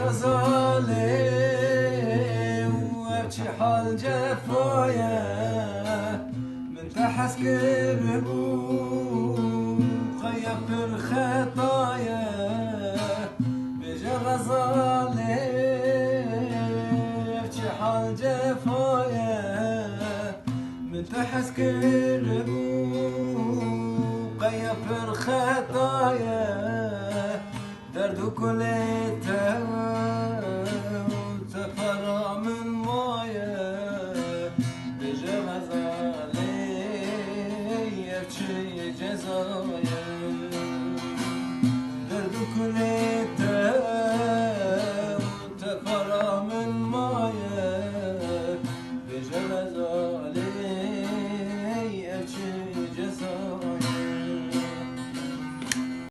غزالي وابكي حال جفايا من تحس كربو خيف الخطايا بيجي غزالي ابكي حال جفايا من تحس كربو خيف الخطايا درد كل